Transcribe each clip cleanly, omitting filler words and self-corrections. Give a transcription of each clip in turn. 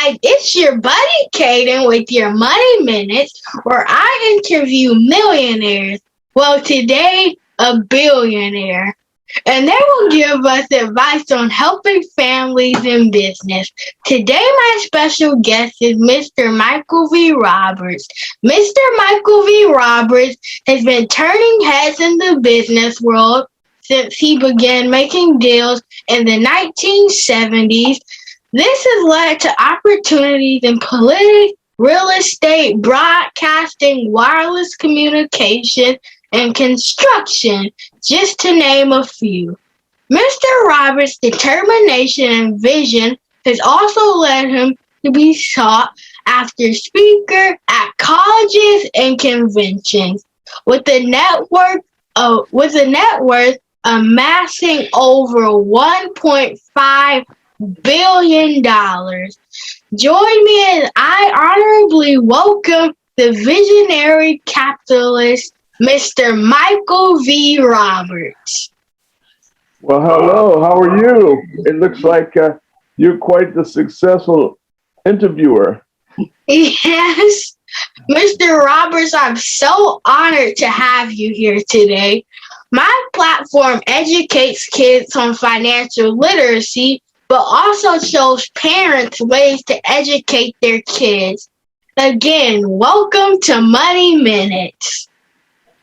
guys, it's your buddy Caden with your Money Minutes, where I interview millionaires. Well, today, a billionaire. And they will give us advice on helping families in business. Today, my special guest is Mr. Michael V. Roberts. Mr. Michael V. Roberts has been turning heads in the business world since he began making deals in the 1970s. This has led to opportunities in politics, real estate, broadcasting, wireless communication, and construction, just to name a few. Mr. Roberts' determination and vision has also led him to be sought after speaker at colleges and conventions, with a net worth amassing over $1.5 billion. Join me as I honorably welcome the visionary capitalist, Mr. Michael V. Roberts. Well, hello. How are you? It looks like you're quite the successful interviewer. Yes, Mr. Roberts, I'm so honored to have you here today. My platform educates kids on financial literacy, but also shows parents ways to educate their kids. Again, welcome to Money Minutes.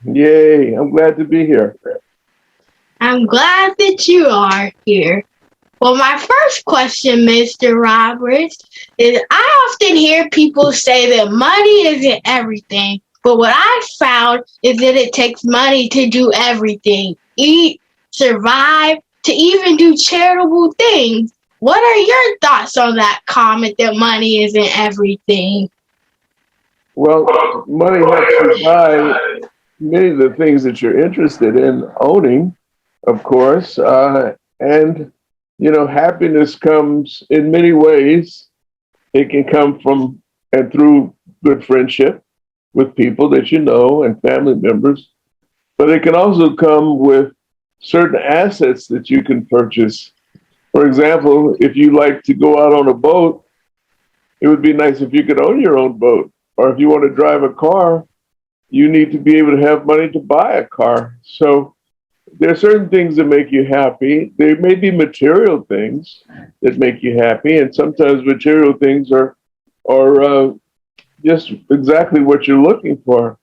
Yay, I'm glad to be here. I'm glad that you are here. Well, my first question, Mr. Roberts, is I often hear people say that money isn't everything, but what I found is that it takes money to do everything. Eat, survive, to even do charitable things. What are your thoughts on that comment that money isn't everything? Well, money helps you buy many of the things that you're interested in owning, of course. And, happiness comes in many ways. It can come from and through good friendship with people that you know and family members. But it can also come with certain assets that you can purchase. For example, if you like to go out on a boat, it would be nice if you could own your own boat. Or if you want to drive a car, you need to be able to have money to buy a car. So there are certain things that make you happy. There may be material things that make you happy, and sometimes material things are just exactly what you're looking for.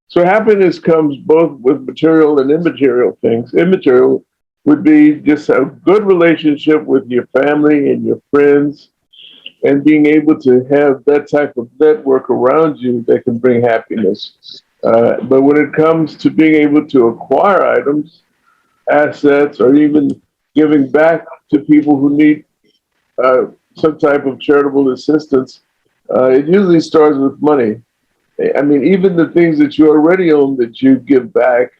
So happiness comes both with material and immaterial things. Immaterial would be just a good relationship with your family and your friends, and being able to have that type of network around you that can bring happiness. But when it comes to being able to acquire items, assets, or even giving back to people who need some type of charitable assistance, it usually starts with money. I mean, even the things that you already own that you give back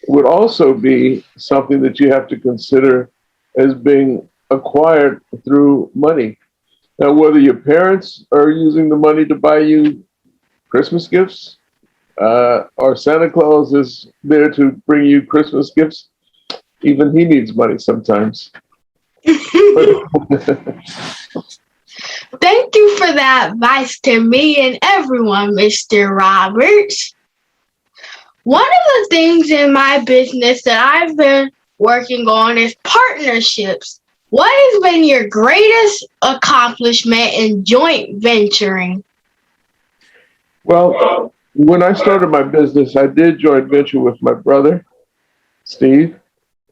would also be something that you have to consider as being acquired through money. Now, whether your parents are using the money to buy you Christmas gifts, or Santa Claus is there to bring you Christmas gifts, even he needs money sometimes. Thank you for that advice to me and everyone, Mr. Roberts. One of the things in my business that I've been working on is partnerships. What has been your greatest accomplishment in joint venturing? Well, when I started my business, I did joint venture with my brother, Steve.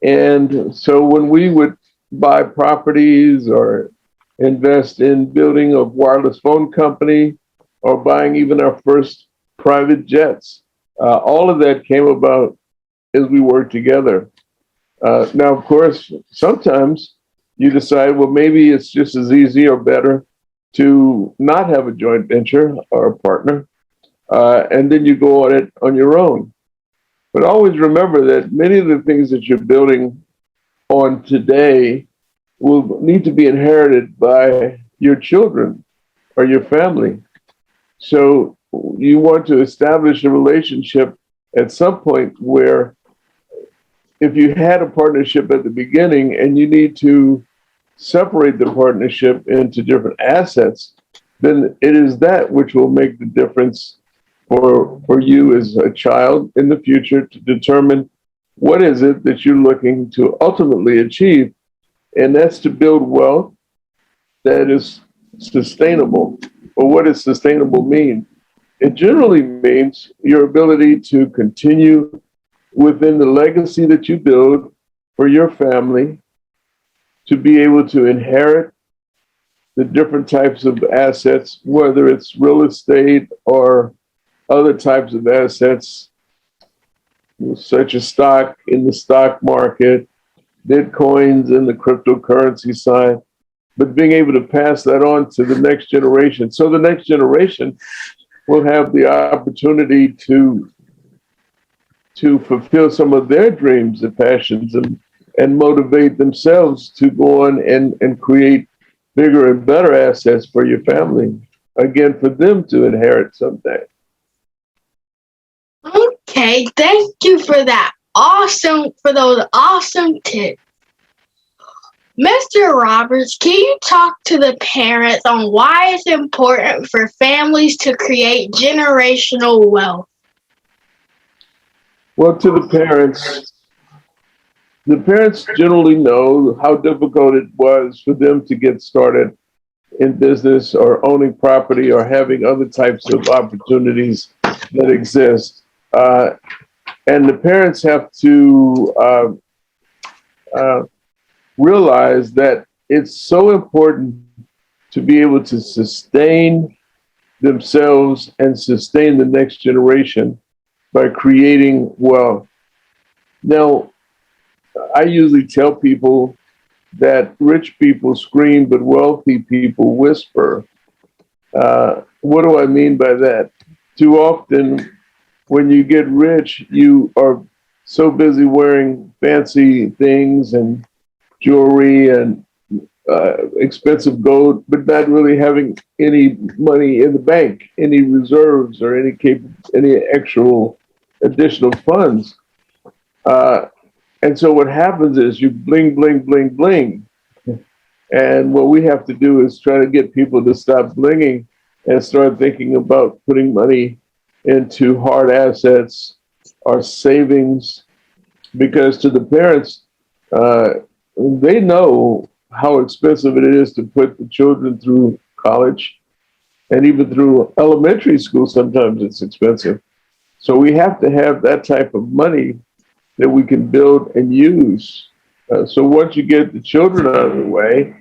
And so when we would buy properties or invest in building a wireless phone company or buying even our first private jets, all of that came about as we worked together. Now, of course, sometimes you decide, well, maybe it's just as easy or better to not have a joint venture or a partner, and then you go on it on your own. But always remember that many of the things that you're building on today will need to be inherited by your children or your family. So you want to establish a relationship at some point where if you had a partnership at the beginning and you need to separate the partnership into different assets, then it is that which will make the difference for you as a child in the future to determine what is it that you're looking to ultimately achieve. And that's to build wealth that is sustainable. Well, what does sustainable mean? It generally means your ability to continue within the legacy that you build for your family, to be able to inherit the different types of assets, whether it's real estate or other types of assets, such as stock in the stock market, Bitcoins in the cryptocurrency side, but being able to pass that on to the next generation. So the next generation will have the opportunity to fulfill some of their dreams and passions and motivate themselves to go on and create bigger and better assets for your family. Again, for them to inherit someday. Okay, thank you for those awesome tips. Mr. Roberts, can you talk to the parents on why it's important for families to create generational wealth? Well, to the parents generally know how difficult it was for them to get started in business or owning property or having other types of opportunities that exist. And the parents have to realize that it's so important to be able to sustain themselves and sustain the next generation by creating wealth. Now, I usually tell people that rich people scream, but wealthy people whisper. What do I mean by that? Too often, when you get rich, you are so busy wearing fancy things and jewelry and expensive gold, but not really having any money in the bank, any reserves or any actual additional funds. And so what happens is you bling, bling, bling, bling. And what we have to do is try to get people to stop blinging and start thinking about putting money into hard assets or savings, because to the parents, they know how expensive it is to put the children through college and even through elementary school. Sometimes it's expensive. So we have to have that type of money that we can build and use. So once you get the children out of the way,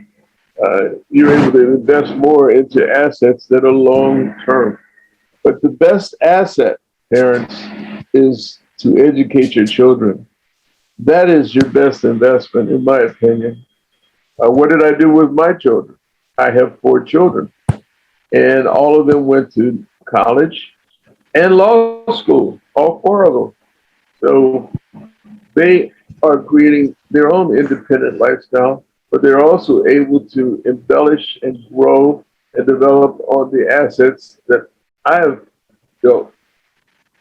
you're able to invest more into assets that are long term. But the best asset, parents, is to educate your children. That is your best investment, in my opinion. What did I do with my children? I have 4 children, and all of them went to college and law school, all 4 of them. So they are creating their own independent lifestyle, but they're also able to embellish and grow and develop on the assets that I have built.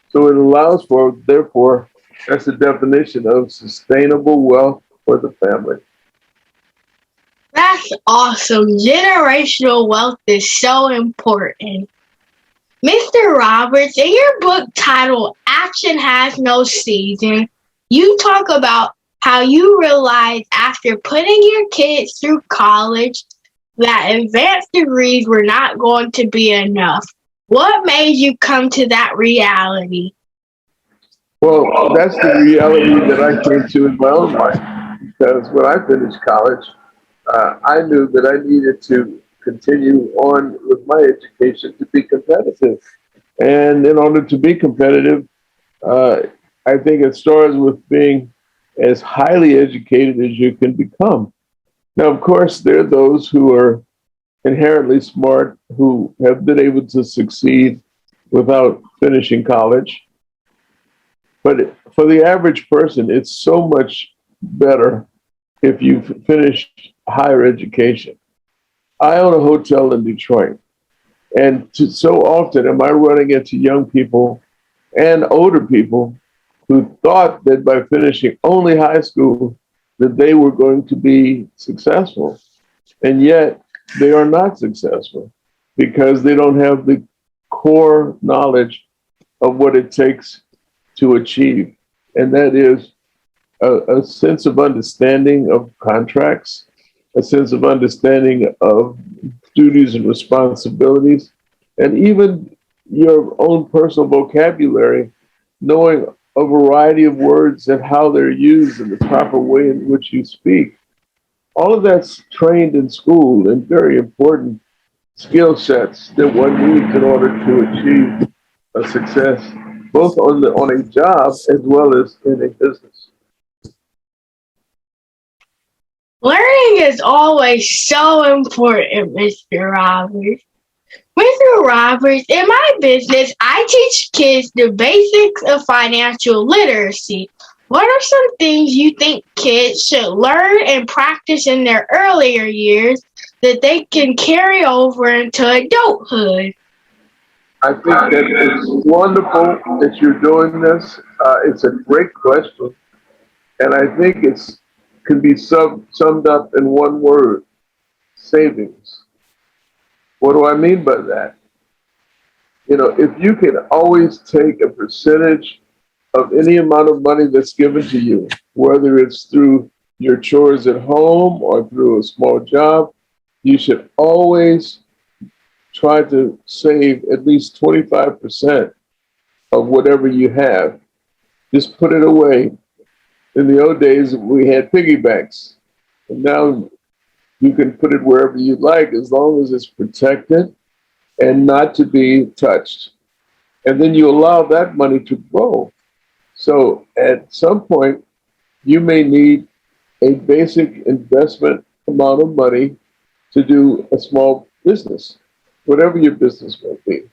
So it allows for, therefore, that's the definition of sustainable wealth for the family. That's awesome. Generational wealth is so important. Mr. Roberts, in your book titled Action Has No Season, you talk about how you realized after putting your kids through college that advanced degrees were not going to be enough. What made you come to that reality? Well, that's the reality that I came to in my own life. Because when I finished college, I knew that I needed to continue on with my education to be competitive. And in order to be competitive, uh, I think it starts with being as highly educated as you can become. Now, of course, there are those who are inherently smart who have been able to succeed without finishing college. But for the average person, it's so much better if you've finished higher education. I own a hotel in Detroit, and so often am I running into young people and older people who thought that by finishing only high school that they were going to be successful. And yet they are not successful because they don't have the core knowledge of what it takes to achieve. And that is a sense of understanding of contracts, a sense of understanding of duties and responsibilities, and even your own personal vocabulary, knowing a variety of words and how they're used in the proper way in which you speak. All of that's trained in school and very important skill sets that one needs in order to achieve a success, both on a job as well as in a business. Learning is always so important, Mr. Roberts. Mr. Roberts, in my business, I teach kids the basics of financial literacy. What are some things you think kids should learn and practice in their earlier years that they can carry over into adulthood? I think that it's wonderful that you're doing this. It's a great question, and I think it's can be summed up in one word: savings. What do I mean by that? If you can always take a percentage of any amount of money that's given to you, whether it's through your chores at home or through a small job, you should always try to save at least 25% of whatever you have. Just put it away. In the old days, we had piggy banks. And now you can put it wherever you like as long as it's protected and not to be touched. And then you allow that money to grow. So at some point, you may need a basic investment amount of money to do a small business, whatever your business may be.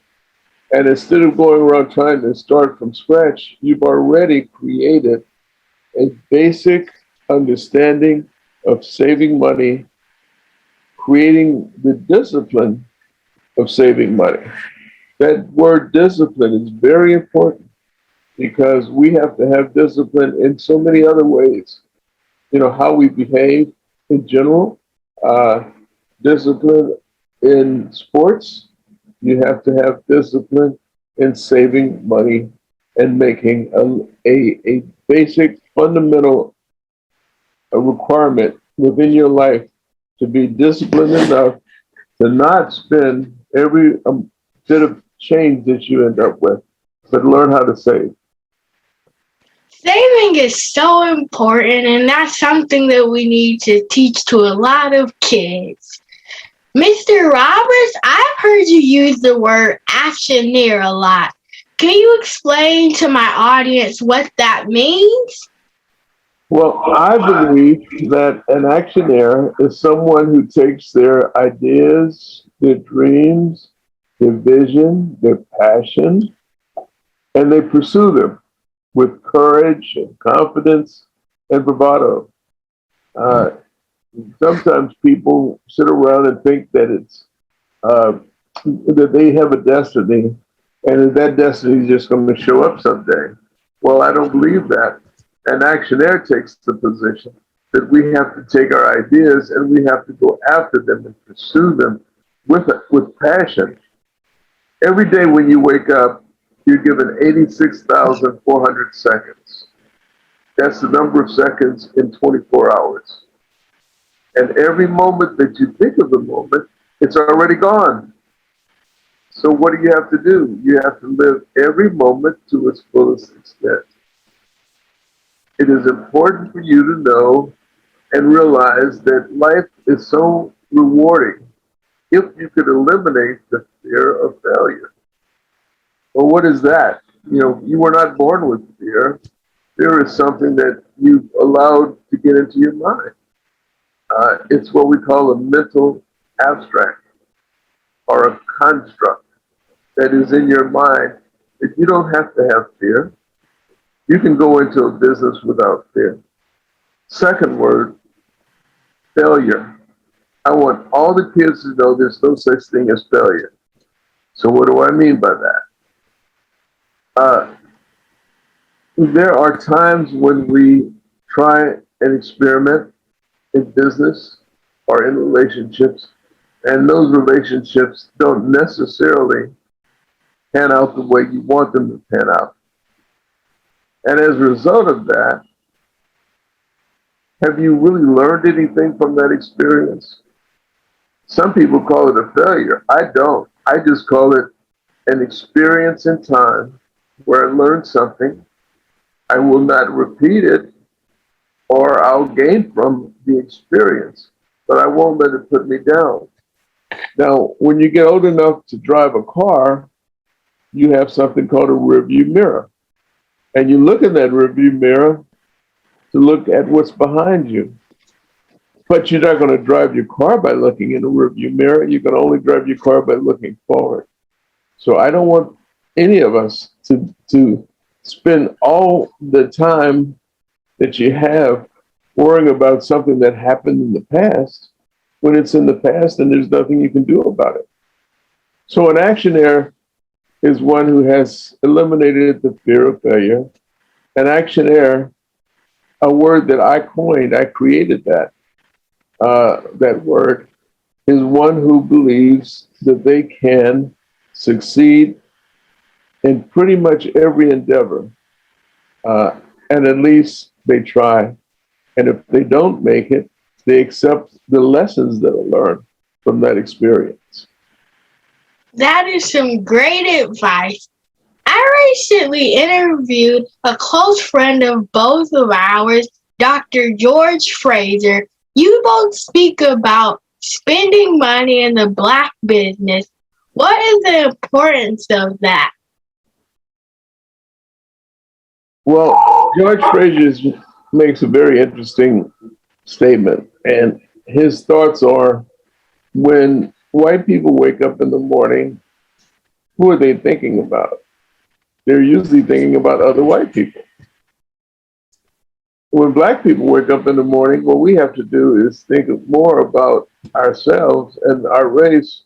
And instead of going around trying to start from scratch, you've already created a basic understanding of saving money, creating the discipline of saving money. That word discipline is very important because we have to have discipline in so many other ways. How we behave in general, uh, discipline in sports. You have to have discipline in saving money and making a basic fundamental requirement within your life to be disciplined enough to not spend every bit of change that you end up with, but learn how to save. Saving is so important, and that's something that we need to teach to a lot of kids. Mr. Roberts, I've heard you use the word actioneer a lot. Can you explain to my audience what that means? Well, I believe that an actioneer is someone who takes their ideas, their dreams, their vision, their passion, and they pursue them with courage and confidence and bravado. Uh, Sometimes people sit around and think that it's uh, that they have a destiny, and that destiny is just going to show up someday. Well, I don't believe that. An actionaire takes the position that we have to take our ideas and we have to go after them and pursue them with passion. Every day when you wake up, you're given 86,400 seconds. That's the number of seconds in 24 hours. And every moment that you think of the moment, it's already gone. So what do you have to do? You have to live every moment to its fullest extent. It is important for you to know and realize that life is so rewarding if you could eliminate the fear of failure. Well, what is that? You were not born with fear. Fear is something that you've allowed to get into your mind. It's what we call a mental abstract or a construct that is in your mind that you don't have to have fear. You can go into a business without fear. Second word, failure. I want all the kids to know there's no such thing as failure. So what do I mean by that? Uh, there are times when we try an experiment in business are in relationships, and those relationships don't necessarily pan out the way you want them to pan out. And as a result of that, have you really learned anything from that experience? Some people call it a failure. I don't. I just call it an experience in time where I learned something. I will not repeat it, or I'll gain from the experience, but I won't let it put me down. Now, when you get old enough to drive a car, you have something called a rearview mirror. And you look in that rearview mirror to look at what's behind you. But you're not going to drive your car by looking in the rearview mirror. You can only drive your car by looking forward. So I don't want any of us to spend all the time that you have worrying about something that happened in the past when it's in the past and there's nothing you can do about it. So an actionaire is one who has eliminated the fear of failure. An actionaire, a word that I coined, I created that word, is one who believes that they can succeed in pretty much every endeavor, and at least they try. And if they don't make it, they accept the lessons that are learned from that experience. That is some great advice. I recently interviewed a close friend of both of ours, Dr. George Fraser. You both speak about spending money in the black business. What is the importance of that? Well, George Fraser makes a very interesting statement, and his thoughts are when white people wake up in the morning, who are they thinking about? They're usually thinking about other white people. When black people wake up in the morning, what we have to do is think more about ourselves and our race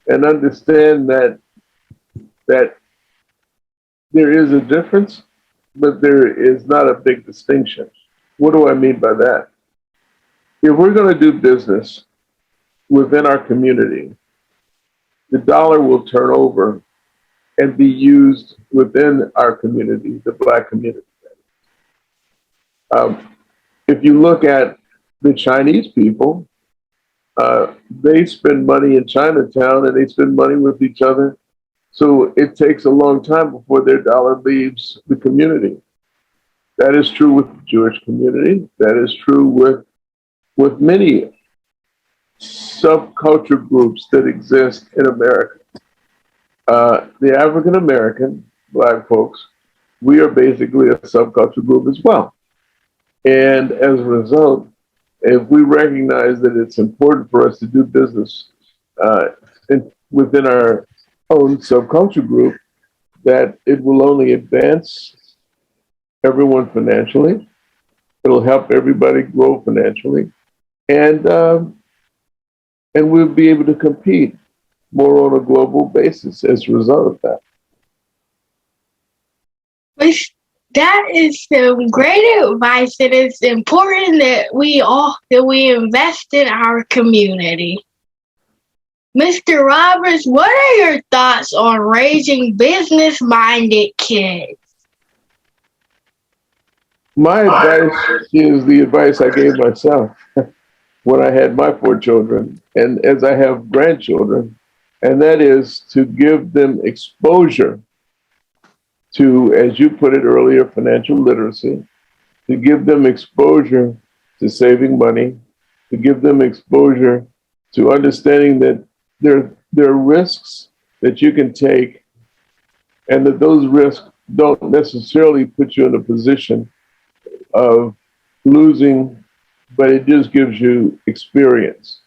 and understand that there is a difference, but there is not a big distinction. What do I mean by that? If we're going to do business within our community, the dollar will turn over and be used within our community, the black community. Um, if you look at the Chinese people, they spend money in Chinatown and they spend money with each other. So it takes a long time before their dollar leaves the community. That is true with the Jewish community. That is true with many subculture groups that exist in America. The African American black folks, we are basically a subculture group as well. And as a result, if we recognize that it's important for us to do business within our own subculture group, that it will only advance everyone financially. It'll help everybody grow financially, and we'll be able to compete more on a global basis as a result of that. That is some great advice. It is important that we invest in our community. Mr. Roberts, what are your thoughts on raising business-minded kids? My advice is the advice I gave myself when I had my 4 children, and as I have grandchildren, and that is to give them exposure to, as you put it earlier, financial literacy, to give them exposure to saving money, to give them exposure to understanding that there are risks that you can take, and that those risks don't necessarily put you in a position of losing, but it just gives you experience.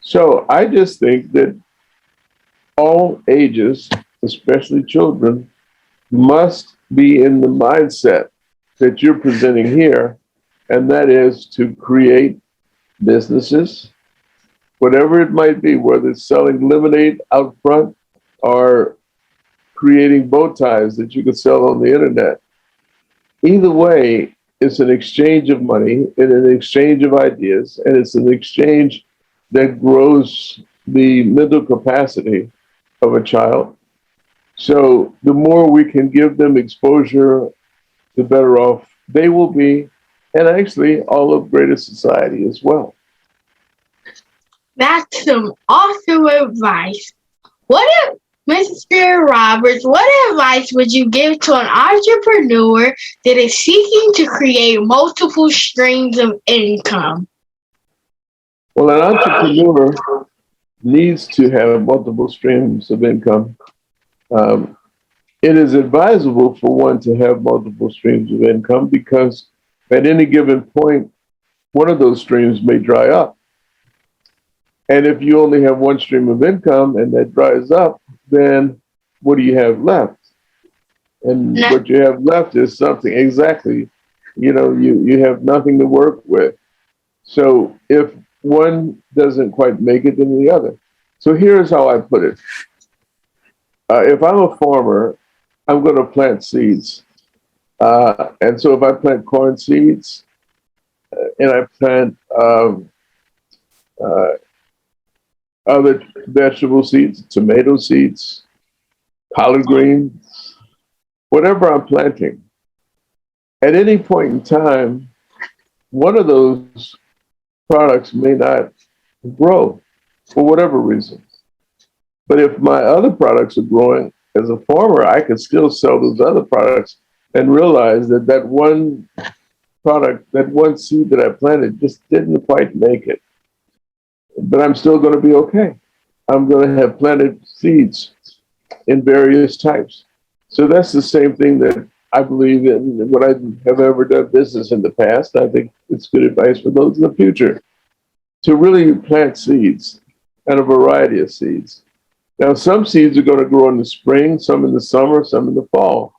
So I just think that all ages, especially children, must be in the mindset that you're presenting here, and that is to create businesses, whatever it might be, whether it's selling lemonade out front or creating bow ties that you can sell on the internet. Either way, it's an exchange of money and an exchange of ideas, and it's an exchange that grows the mental capacity of a child. So the more we can give them exposure, the better off they will be, and actually all of greater society as well. That's some awesome advice. What if, Mr. Roberts, what advice would you give to an entrepreneur that is seeking to create multiple streams of income? Well, an entrepreneur needs to have multiple streams of income. Um, it is advisable for one to have multiple streams of income because at any given point, one of those streams may dry up. And if you only have one stream of income and that dries up, then what do you have left? And No, what you have left is something exactly, you have nothing to work with. So if one doesn't quite make it, then the other. So here's how I put it. If I'm a farmer, I'm going to plant seeds. And so if I plant corn seeds and I plant uh, other vegetable seeds, tomato seeds, collard greens, whatever I'm planting, at any point in time, one of those products may not grow for whatever reason. But if my other products are growing as a farmer, I can still sell those other products and realize that that one product, that one seed that I planted just didn't quite make it. But I'm still going to be okay. I'm going to have planted seeds in various types. So that's the same thing that I believe in when I have ever done business in the past. I think it's good advice for those in the future to really plant seeds and a variety of seeds. Now, some seeds are going to grow in the spring, some in the summer, some in the fall.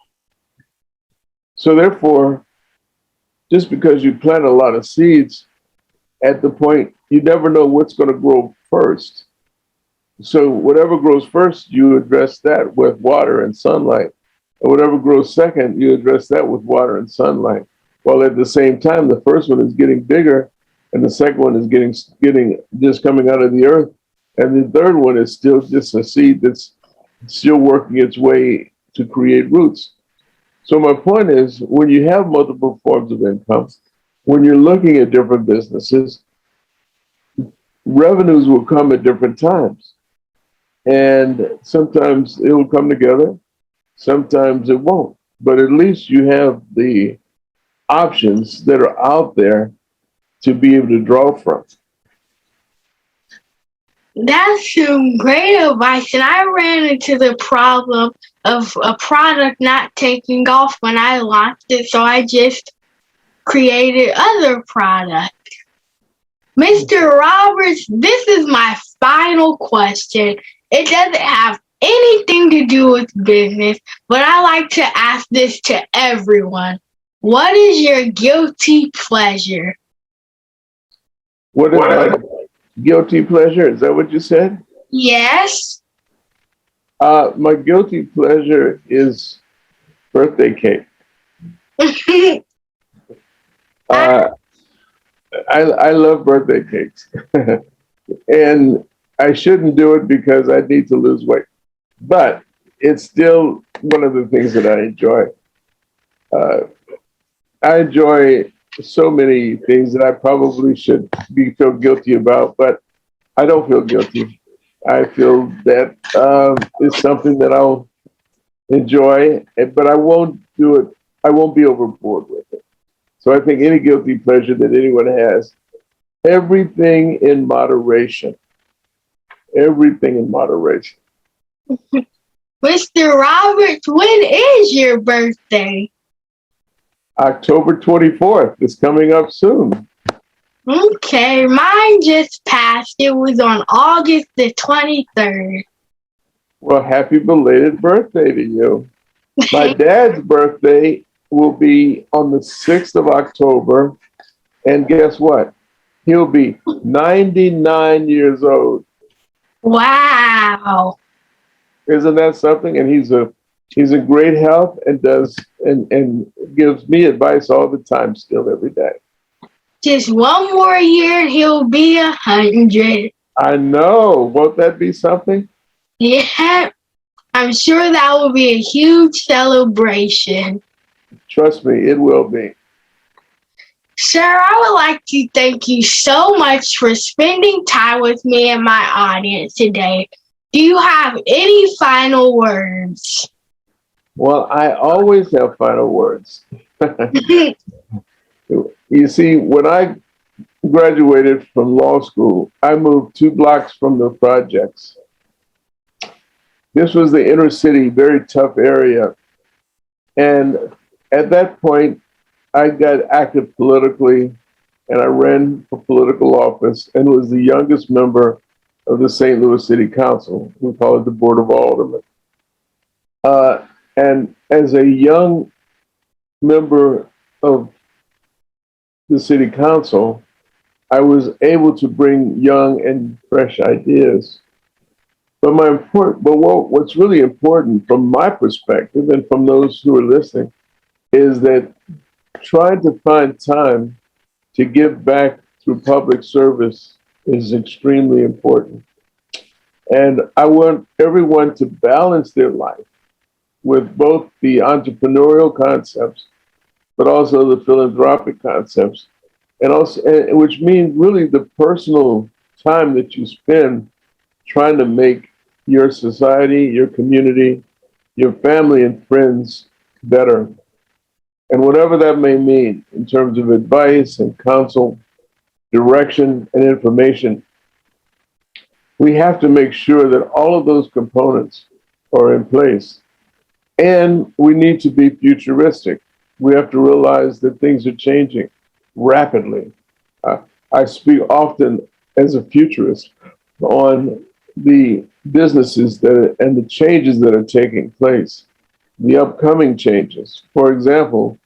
So therefore, just because you plant a lot of seeds, at the point, you never know what's going to grow first. So whatever grows first, you address that with water and sunlight. And whatever grows second, you address that with water and sunlight. While at the same time, the first one is getting bigger, and the second one is getting just coming out of the earth, and the third one is still just a seed that's still working its way to create roots. So my point is, when you have multiple forms of income, when you're looking at different businesses, revenues will come at different times. And sometimes it will come together, sometimes it won't. But at least you have the options that are out there to be able to draw from. that's some great advice. And I ran into the problem of a product not taking off when I launched it, so I just created other products. Mr. Roberts, this is my final question. It doesn't have anything to do with business, but I like to ask this to everyone. What is your guilty pleasure? What is my guilty pleasure? Is that what you said? Yes. My guilty pleasure is birthday cake. Uh, I love birthday cakes. And I shouldn't do it because I need to lose weight. But it's still one of the things that I enjoy. Uh, I enjoy so many things that I probably should feel guilty about, but I don't feel guilty. I feel that is something that I'll enjoy, but I won't do it. I won't be overboard with it. So I think any guilty pleasure that anyone has, everything in moderation. Everything in moderation. Mr. Roberts, when is your birthday? October 24th is coming up soon. Okay, mine just passed. It was on August the 23rd. Well, happy belated birthday to you. My dad's birthday will be on the 6th of October. And guess what? He'll be 99 years old. Wow. Isn't that something? And he's in great health and does and gives me advice all the time, still every day. Just one more year and he'll be 100. I know. Won't that be something? Yeah, I'm sure that will be a huge celebration. Trust me, it will be. Sir, I would like to thank you so much for spending time with me and my audience today. Do you have any final words? Well, I always have final words. You see, when I graduated from law school, I moved 2 blocks from the projects. This was the inner city, very tough area. And at that point, I got active politically and I ran for political office and was the youngest member of the St. Louis City Council. We call it the Board of Aldermen. And as a young member of the City Council, I was able to bring young and fresh ideas. What's really important from my perspective and from those who are listening is that trying to find time to give back through public service is extremely important. And I want everyone to balance their life with both the entrepreneurial concepts, but also the philanthropic concepts, and also, which means really the personal time that you spend trying to make your society, your community, your family and friends better. And whatever that may mean in terms of advice and counsel, direction and information, we have to make sure that all of those components are in place. And we need to be futuristic. We have to realize that things are changing rapidly. Uh, I speak often as a futurist on the businesses and the changes that are taking place, the upcoming changes. For example,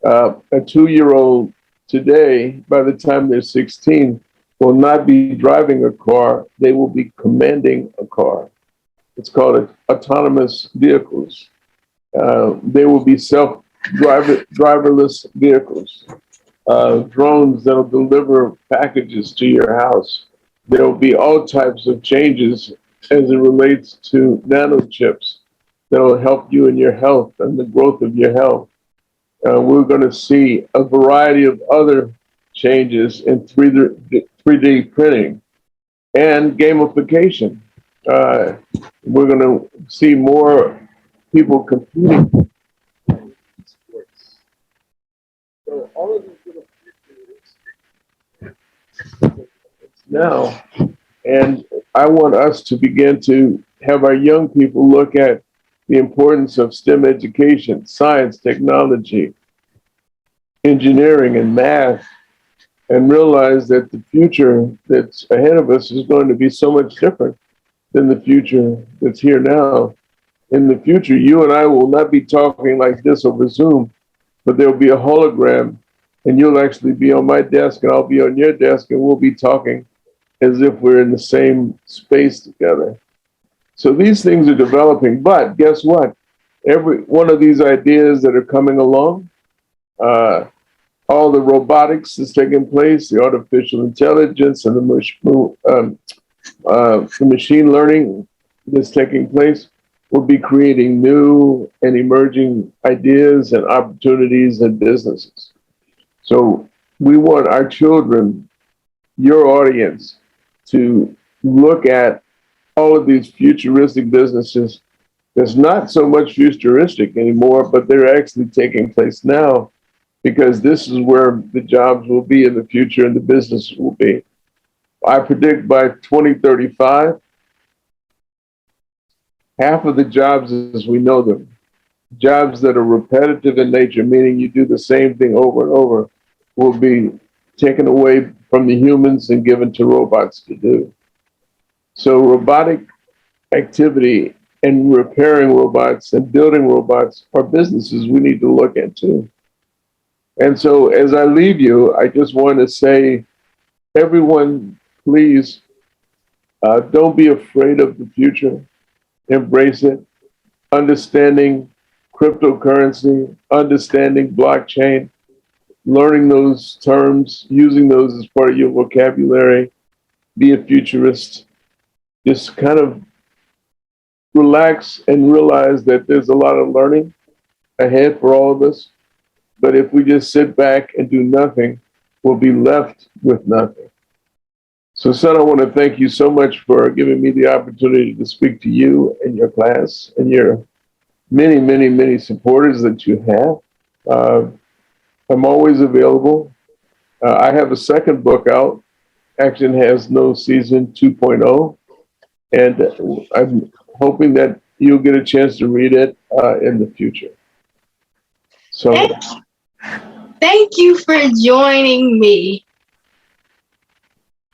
a 2-year-old today, by the time they're 16, will not be driving a car, they will be commanding a car. It's called autonomous vehicles. They will be driverless vehicles, drones that'll deliver packages to your house. There will be all types of changes as it relates to nanochips that will help you in your health and the growth of your health. We're going to see a variety of other changes in 3D printing and gamification. Uh, we're going to see more people competing in sports. So all of these little futures now, and I want us to begin to have our young people look at the importance of STEM education, science, technology, engineering, and math, and realize that the future that's ahead of us is going to be so much different than the future that's here now. In the future, you and I will not be talking like this over Zoom, but there'll be a hologram, and you'll actually be on my desk, and I'll be on your desk, and we'll be talking as if we're in the same space together. So these things are developing, but guess what? Every one of these ideas that are coming along, all the robotics that's taking place, the artificial intelligence and the machine learning that's taking place will be creating new and emerging ideas and opportunities and businesses. So we want our children, your audience, to look at all of these futuristic businesses that's not so much futuristic anymore, but they're actually taking place now because this is where the jobs will be in the future and the business will be. I predict by 2035, half of the jobs as we know them, jobs that are repetitive in nature, meaning you do the same thing over and over, will be taken away from the humans and given to robots to do. So robotic activity and repairing robots and building robots are businesses we need to look at too. And so as I leave you, I just want to say, everyone, please don't be afraid of the future. Embrace it. Understanding cryptocurrency, understanding blockchain, learning those terms, using those as part of your vocabulary, be a futurist. Just kind of relax and realize that there's a lot of learning ahead for all of us. But if we just sit back and do nothing, we'll be left with nothing. So, son, I want to thank you so much for giving me the opportunity to speak to you and your class and your many, many, many supporters that you have. Uh, I'm always available. I have a second book out. Action Has No Season 2.0. And I'm hoping that you'll get a chance to read it in the future. So, Thank you for joining me.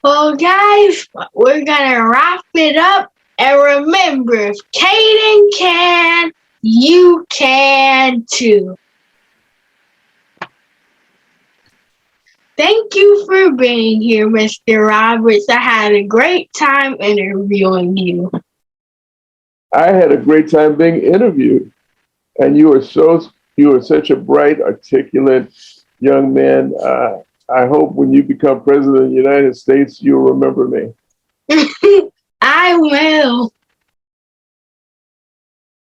Well, guys, we're gonna wrap it up. And remember, if Caden can, you can too. Thank you for being here, Mr. Roberts. I had a great time interviewing you. I had a great time being interviewed, and you are such a bright, articulate young man. I hope when you become president of the United States, you'll remember me. I will.